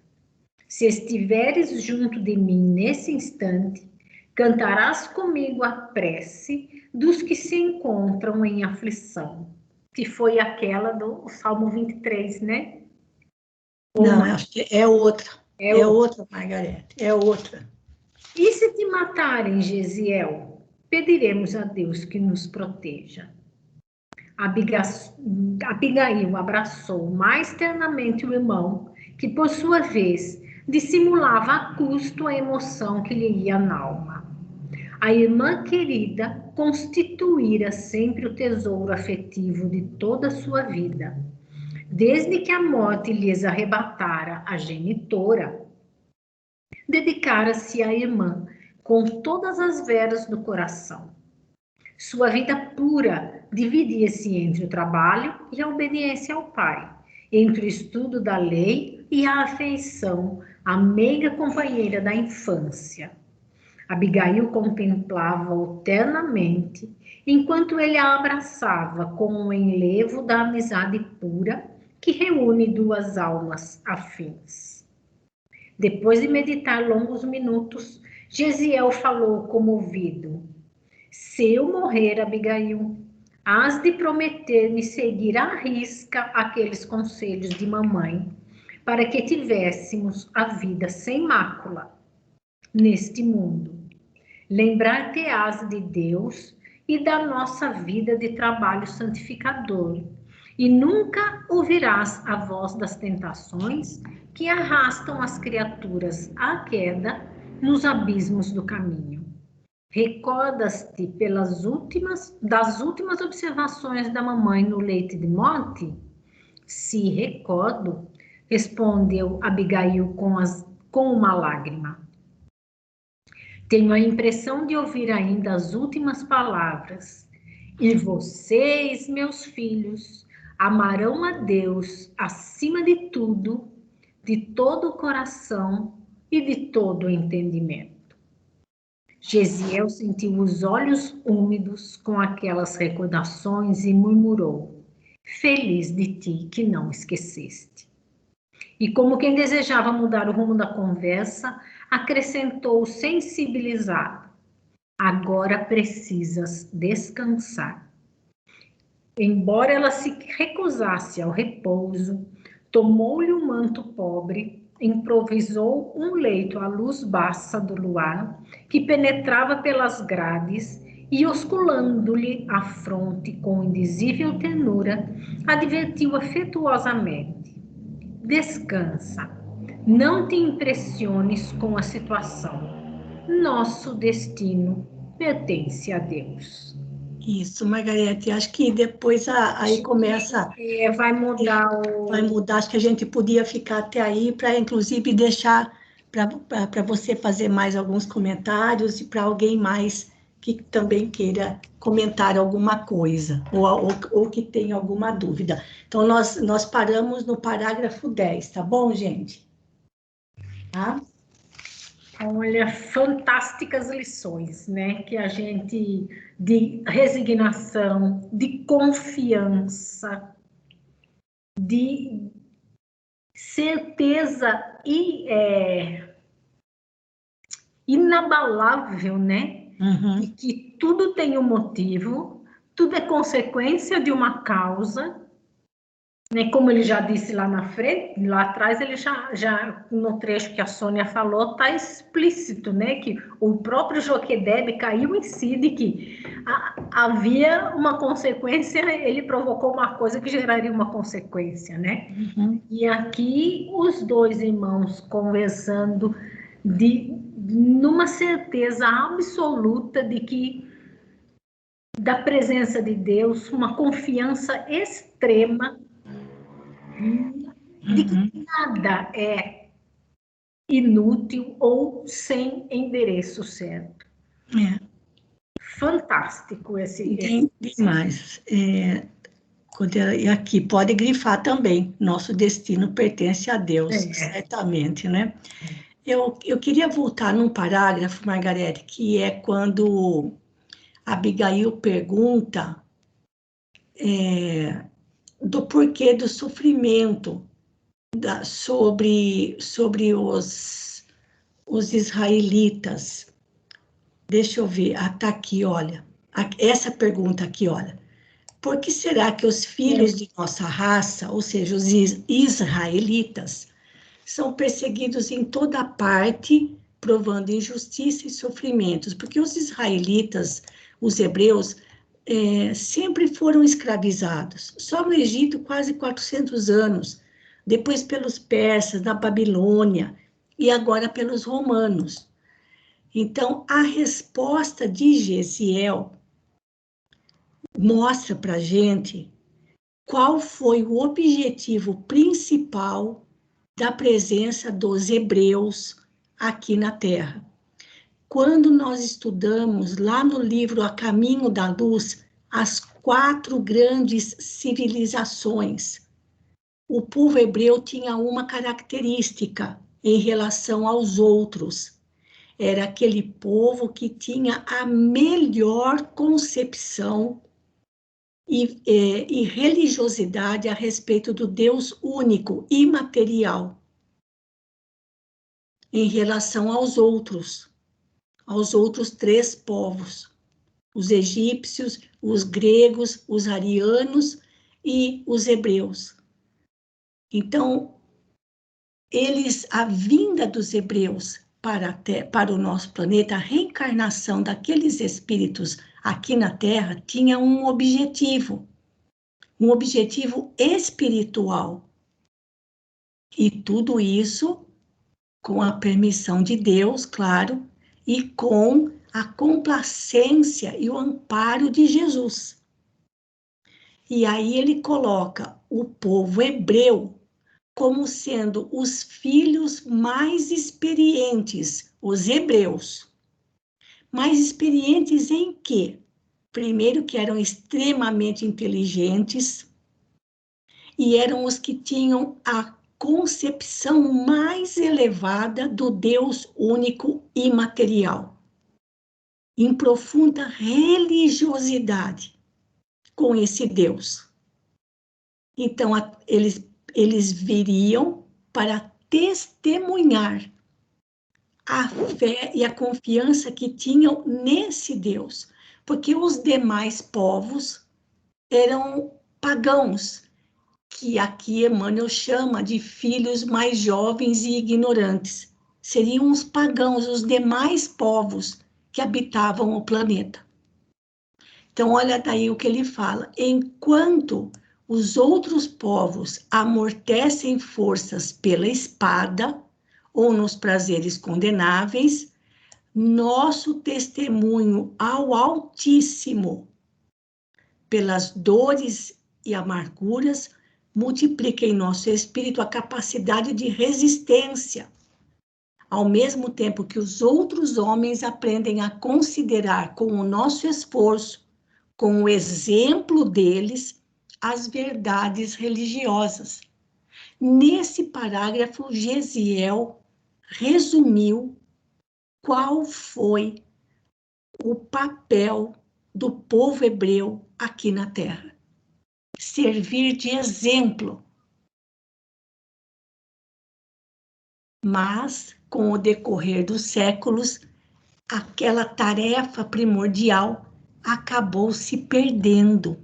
Se estiveres junto de mim nesse instante, cantarás comigo a prece dos que se encontram em aflição, que foi aquela do Salmo 23, né? Não, acho que é outra. É outra, Margarete, é outra. E se te matarem, Gesiel, pediremos a Deus que nos proteja. Abigail abraçou mais ternamente o irmão, que por sua vez dissimulava a custo a emoção que lhe ia na alma. A irmã querida constituíra sempre o tesouro afetivo de toda a sua vida. Desde que a morte lhes arrebatara a genitora, dedicara-se à irmã com todas as veras do coração. Sua vida pura dividia-se entre o trabalho e a obediência ao pai, entre o estudo da lei e a afeição à meiga companheira da infância. Abigail contemplava-o ternamente, enquanto ele a abraçava com o enlevo da amizade pura que reúne duas almas afins. Depois de meditar longos minutos, Gesiel falou comovido. Se eu morrer, Abigail, hás de prometer-me seguir à risca aqueles conselhos de mamãe, para que tivéssemos a vida sem mácula neste mundo. Lembrar-te-ás de Deus e da nossa vida de trabalho santificador, e nunca ouvirás a voz das tentações que arrastam as criaturas à queda nos abismos do caminho. Recordas-te das últimas observações da mamãe no leite de morte? Se recordo, respondeu Abigail com uma lágrima. Tenho a impressão de ouvir ainda as últimas palavras. E vocês, meus filhos, amarão a Deus acima de tudo, de todo o coração e de todo o entendimento. Gesiel sentiu os olhos úmidos com aquelas recordações e murmurou, feliz de ti que não esqueceste. E como quem desejava mudar o rumo da conversa, acrescentou sensibilizado, agora precisas descansar. Embora ela se recusasse ao repouso, tomou-lhe um manto pobre, improvisou um leito à luz baça do luar, que penetrava pelas grades, e osculando-lhe a fronte com indizível ternura, advertiu afetuosamente: descansa, não te impressiones com a situação. Nosso destino pertence a Deus. Isso, Margarete, acho que depois aí começa... vai mudar Vai mudar, acho que a gente podia ficar até aí para, inclusive, deixar para você fazer mais alguns comentários e para alguém mais que também queira comentar alguma coisa ou que tenha alguma dúvida. Então, nós paramos no parágrafo 10, tá bom, gente? Tá? Olha, fantásticas lições, né? Que a gente, de resignação, de confiança, de certeza inabalável, né? Uhum. De que tudo tem um motivo, tudo é consequência de uma causa, né? Como ele já disse lá na frente, lá atrás, ele já no trecho que a Sônia falou, está explícito, né? Que o próprio Joquedebe caiu em si de que havia uma consequência, ele provocou uma coisa que geraria uma consequência, né? E aqui os dois irmãos conversando numa certeza absoluta de que da presença de Deus, uma confiança extrema de que nada é inútil ou sem endereço certo. Fantástico esse. Demais. E aqui pode grifar também, nosso destino pertence a Deus, certamente, né? Eu queria voltar num parágrafo, Margarete, que é quando Abigail pergunta do porquê do sofrimento sobre os israelitas. Deixa eu ver, tá aqui, olha. Essa pergunta aqui, olha. Por que será que os filhos de nossa raça, ou seja, os israelitas, são perseguidos em toda parte, provando injustiça e sofrimentos? Porque os israelitas, os hebreus, sempre foram escravizados. Só no Egito, quase 400 anos. Depois pelos persas, na Babilônia, e agora pelos romanos. Então, a resposta de Gesiel mostra para a gente qual foi o objetivo principal da presença dos hebreus aqui na Terra. Quando nós estudamos lá no livro A Caminho da Luz, as 4 grandes civilizações, o povo hebreu tinha uma característica em relação aos outros. Era aquele povo que tinha a melhor concepção e religiosidade a respeito do Deus único, imaterial, em relação aos outros 3 povos, os egípcios, os gregos, os arianos e os hebreus. Então, a vinda dos hebreus para o nosso planeta, a reencarnação daqueles espíritos aqui na Terra tinha um objetivo espiritual. E tudo isso com a permissão de Deus, claro, e com a complacência e o amparo de Jesus. E aí ele coloca o povo hebreu como sendo os filhos mais experientes, os hebreus. Mais experientes em quê? Primeiro, que eram extremamente inteligentes e eram os que tinham a concepção mais elevada do Deus único imaterial, em profunda religiosidade com esse Deus. Então, eles viriam para testemunhar a fé e a confiança que tinham nesse Deus, porque os demais povos eram pagãos, que aqui Emmanuel chama de filhos mais jovens e ignorantes. Seriam os pagãos, os demais povos que habitavam o planeta. Então, olha daí o que ele fala. Enquanto os outros povos amortecem forças pela espada ou nos prazeres condenáveis, nosso testemunho ao Altíssimo, pelas dores e amarguras, multiplica em nosso espírito a capacidade de resistência, ao mesmo tempo que os outros homens aprendem a considerar com o nosso esforço, com o exemplo deles, as verdades religiosas. Nesse parágrafo, Gesiel resumiu qual foi o papel do povo hebreu aqui na Terra. Servir de exemplo. Mas, com o decorrer dos séculos, aquela tarefa primordial acabou se perdendo,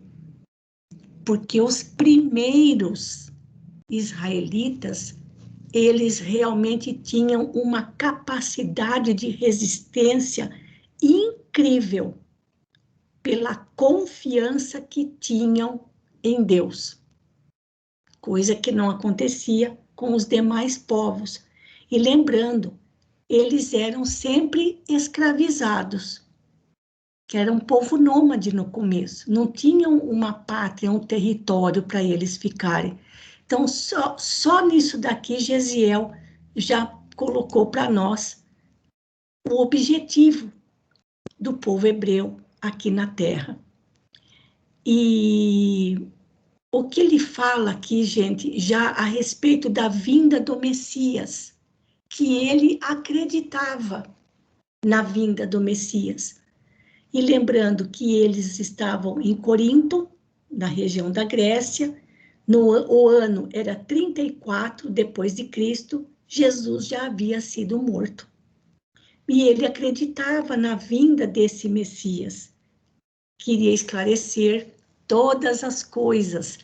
porque os primeiros israelitas, eles realmente tinham uma capacidade de resistência incrível pela confiança que tinham em Deus, coisa que não acontecia com os demais povos. E lembrando, eles eram sempre escravizados, que era um povo nômade no começo, não tinham uma pátria, um território para eles ficarem. Então, só nisso daqui, Gesiel já colocou para nós o objetivo do povo hebreu aqui na Terra. E o que ele fala aqui, gente, já a respeito da vinda do Messias, que ele acreditava na vinda do Messias. E lembrando que eles estavam em Corinto, na região da Grécia, o ano era 34 depois de Cristo, Jesus já havia sido morto. E ele acreditava na vinda desse Messias, queria esclarecer todas as coisas.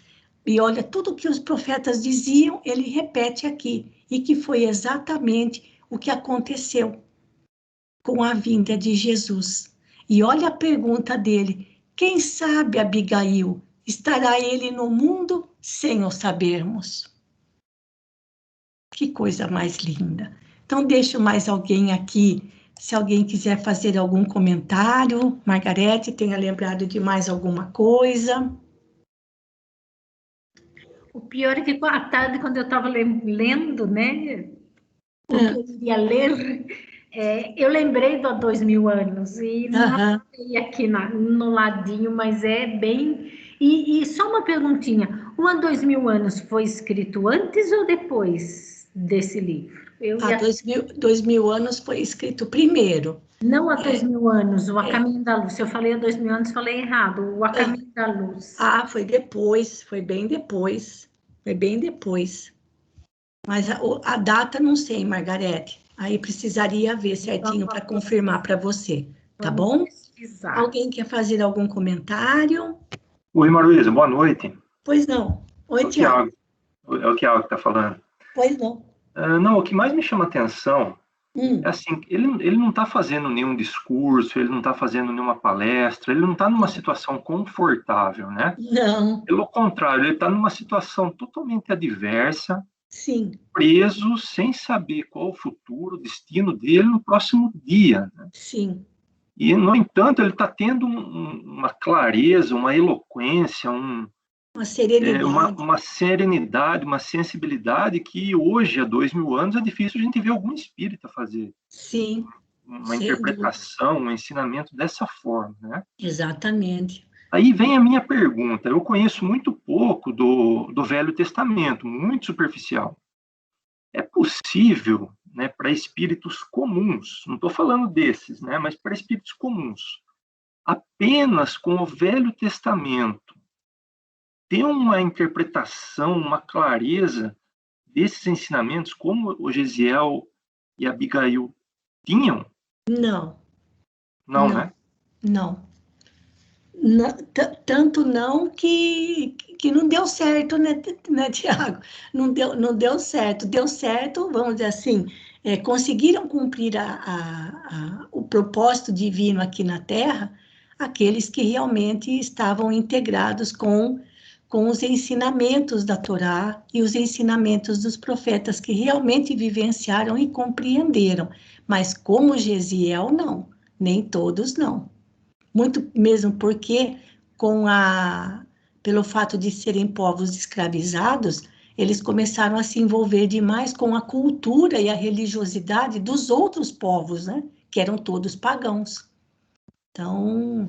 E olha, tudo que os profetas diziam, ele repete aqui, e que foi exatamente o que aconteceu com a vinda de Jesus. E olha a pergunta dele: quem sabe, Abigail, estará ele no mundo sem o sabermos? Que coisa mais linda. Então, deixo mais alguém aqui, se alguém quiser fazer algum comentário. Margarete, tenha lembrado de mais alguma coisa? O pior é que à tarde, quando eu estava lendo, né, porque eu ia ler, eu lembrei do Há 2000 anos, e não sei aqui no ladinho, mas é bem... E só uma perguntinha, o Há 2000 anos foi escrito antes ou depois desse livro? Há 2000 anos foi escrito primeiro. Não há 2000 anos, o A Caminho da Luz. Se eu falei há 2000 anos, falei errado. O A Caminho da Luz. Ah, foi depois, foi bem depois. Foi bem depois. Mas a data não sei, Margarete. Aí precisaria ver certinho para confirmar para você, tá bom? Pesquisar. Alguém quer fazer algum comentário? Oi, Maruísa, boa noite. Pois não. Oi, Tiago. É o Tiago que está falando. Pois não. Não, o que mais me chama atenção é assim, ele não está fazendo nenhum discurso, ele não está fazendo nenhuma palestra, ele não está numa situação confortável, né? Não. Pelo contrário, ele está numa situação totalmente adversa, sim, preso, sem saber qual o futuro, o destino dele no próximo dia. Né? Sim. E, no entanto, ele está tendo uma clareza, uma eloquência, uma serenidade. Uma serenidade, uma sensibilidade que hoje, há 2000 anos, é difícil a gente ver algum espírita fazer. Sim. Uma interpretação, um ensinamento dessa forma, né? Exatamente. Aí vem a minha pergunta. Eu conheço muito pouco do Velho Testamento, muito superficial. É possível, né, para espíritos comuns, não estou falando desses, né, mas para espíritos comuns, apenas com o Velho Testamento, ter uma interpretação, uma clareza desses ensinamentos, como o Gesiel e a Abigail tinham? Não. Não, né? Não. Tanto não que não deu certo, né, Tiago? Não deu certo. Deu certo, vamos dizer assim, conseguiram cumprir o propósito divino aqui na Terra aqueles que realmente estavam integrados com os ensinamentos da Torá e os ensinamentos dos profetas que realmente vivenciaram e compreenderam. Mas como Gesiel, não. Nem todos, não. Muito mesmo porque, pelo fato de serem povos escravizados, eles começaram a se envolver demais com a cultura e a religiosidade dos outros povos, né? Que eram todos pagãos. Então,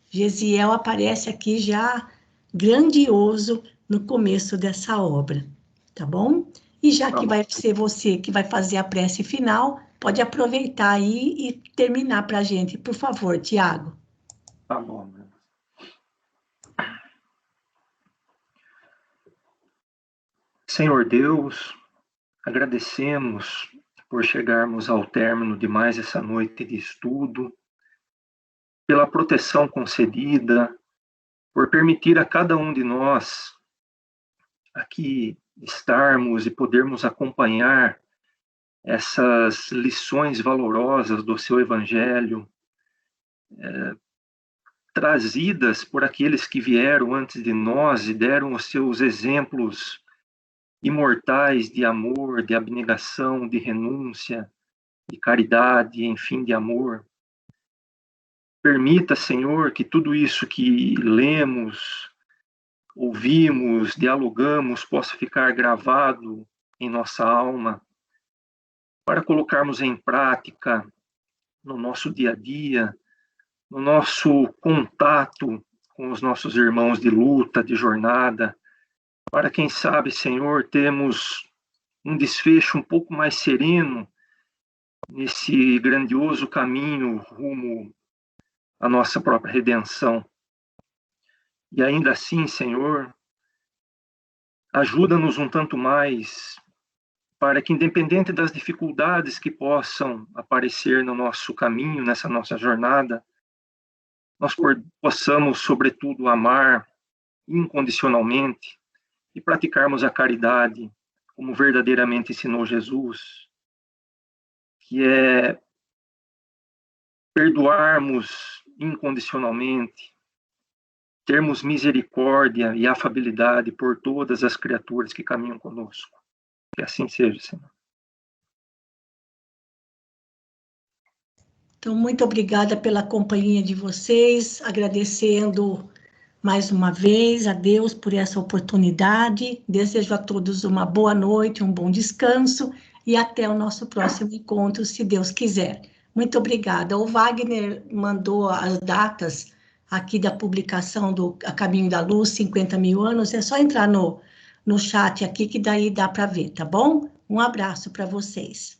Gesiel aparece aqui já grandioso no começo dessa obra, tá bom? E já que vai ser você que vai fazer a prece final, pode aproveitar aí e terminar para a gente, por favor, Tiago. Tá bom. Senhor Deus, agradecemos por chegarmos ao término de mais essa noite de estudo, pela proteção concedida, por permitir a cada um de nós aqui estarmos e podermos acompanhar essas lições valorosas do seu Evangelho, trazidas por aqueles que vieram antes de nós e deram os seus exemplos imortais de amor, de abnegação, de renúncia, de caridade, enfim, de amor. Permita, Senhor, que tudo isso que lemos, ouvimos, dialogamos, possa ficar gravado em nossa alma, para colocarmos em prática no nosso dia a dia, no nosso contato com os nossos irmãos de luta, de jornada, para, quem sabe, Senhor, termos um desfecho um pouco mais sereno nesse grandioso caminho rumo à nossa própria redenção. E ainda assim, Senhor, ajuda-nos um tanto mais para que, independente das dificuldades que possam aparecer no nosso caminho, nessa nossa jornada, nós possamos, sobretudo, amar incondicionalmente e praticarmos a caridade como verdadeiramente ensinou Jesus, que é perdoarmos incondicionalmente, termos misericórdia e afabilidade por todas as criaturas que caminham conosco. Que assim seja, Senhor. Então, muito obrigada pela companhia de vocês, agradecendo mais uma vez a Deus por essa oportunidade. Desejo a todos uma boa noite, um bom descanso e até o nosso próximo encontro, se Deus quiser. Muito obrigada. O Wagner mandou as datas aqui da publicação do A Caminho da Luz, 50 mil anos. É só entrar no chat aqui que daí dá para ver, tá bom? Um abraço para vocês.